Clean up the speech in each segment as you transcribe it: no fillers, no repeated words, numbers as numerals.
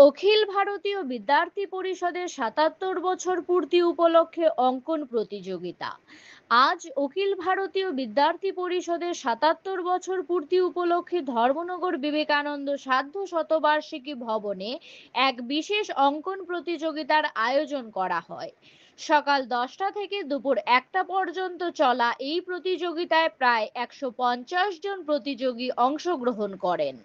অখিল ভারতীয় বিদ্যার্থী পরিষদের ৭৭ বছর পূর্তি উপলক্ষে অঙ্কন প্রতিযোগিতা। আজ অখিল ভারতীয় বিদ্যার্থী পরিষদের ৭৭ বছর পূর্তি উপলক্ষে ধর্মনগর বিবেকানন্দ সার্ধ শতবার্ষিকী ভবনে এক বিশেষ অঙ্কন প্রতিযোগিতার আয়োজন করা হয়। সকাল ১০টা থেকে দুপুর ১টা পর্যন্ত চলা এই প্রতিযোগিতায় প্রায় ১৫০ জন প্রতিযোগী অংশগ্রহণ করেন।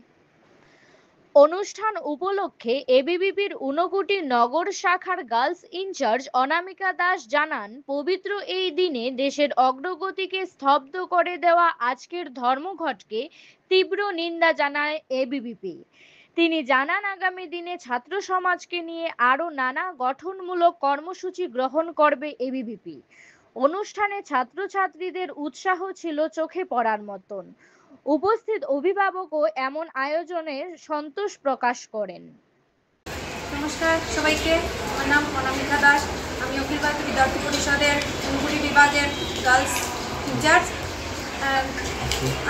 অনুষ্ঠান উপলক্ষে এবিভিপির ঊনকোটি নগর শাখার গার্লস ইনচার্জ অনামিকা দাস জানান, পবিত্র এই দিনে দেশের অগ্রগতিকে স্তব্ধ করে দেওয়া আজকের ধর্মঘটকে তীব্র নিন্দা জানায় এবিভিপি। তিনি জানান, আগামী দিনে ছাত্র সমাজকে নিয়ে আরো নানা গঠনমূলক কর্মসূচি গ্রহণ করবে এবিভিপি। অনুষ্ঠানে ছাত্রছাত্রীদের উৎসাহ ছিল চোখে পড়ার মতন। উপস্থিত অভিভাবকও এমন আয়োজনের সন্তোষ প্রকাশ করেন। নমস্কার সবাইকে, আমার নাম অনামিকা দাস। আমি অখিল ভারতীয় বিদ্যার্থী পরিষদের ঊনকোটি বিভাগের গার্লস ইনচার্জ।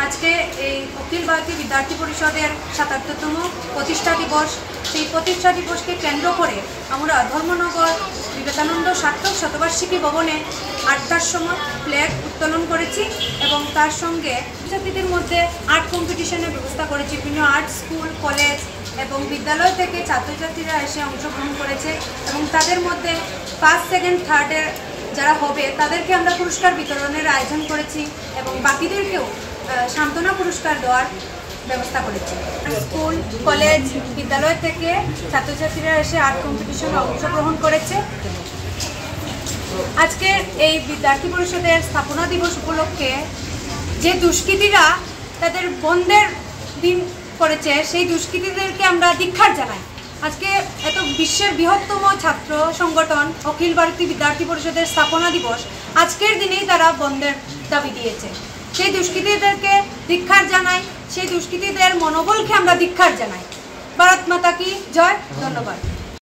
আজকে এই অখিল ভারতীয় বিদ্যার্থী পরিষদের ৭৭তম প্রতিষ্ঠা দিবস। সেই প্রতিষ্ঠা দিবসকে কেন্দ্র করে আমরা ধর্মনগর বিবেকানন্দ সার্ধ শতবার্ষিকী ভবনে ৮টার সময় ফ্ল্যাগ উত্তোলন করেছি এবং তার সঙ্গে ছাত্রীদের মধ্যে আর্ট কম্পিটিশনের ব্যবস্থা করেছি। বিভিন্ন আর্ট স্কুল, কলেজ এবং বিদ্যালয় থেকে ছাত্রছাত্রীরা এসে অংশগ্রহণ করেছে এবং তাদের মধ্যে ফার্স্ট, সেকেন্ড, থার্ডের যারা হবে তাদেরকে আমরা পুরস্কার বিতরণের আয়োজন করেছি এবং বাকিদেরকেও সান্ত্বনা পুরস্কার দেওয়ার ব্যবস্থা করেছি। স্কুল, কলেজ, বিদ্যালয় থেকে ছাত্রছাত্রীরা এসে আর্ট কম্পিটিশনে অংশগ্রহণ করেছে। আজকের এই বিদ্যার্থী পরিষদের স্থাপনা দিবস উপলক্ষে যে দুষ্কৃতীরা তাদের বন্ধের দিন করেছে, সেই দুষ্কৃতীদেরকে আমরা ধিক্কার জানাই। আজকে এত বিশ্বের বৃহত্তম ছাত্র সংগঠন অখিল ভারতীয় বিদ্যার্থী পরিষদের স্থাপনা দিবস, আজকের দিনেই তারা বন্ধের দাবি দিয়েছে। সেই দুষ্কৃতীদেরকে ধিক্কার জানাই, সেই দুষ্কৃতীদের মনোবলকে আমরা ধিক্কার জানাই। ভারত মাতা কি জয়। ধন্যবাদ।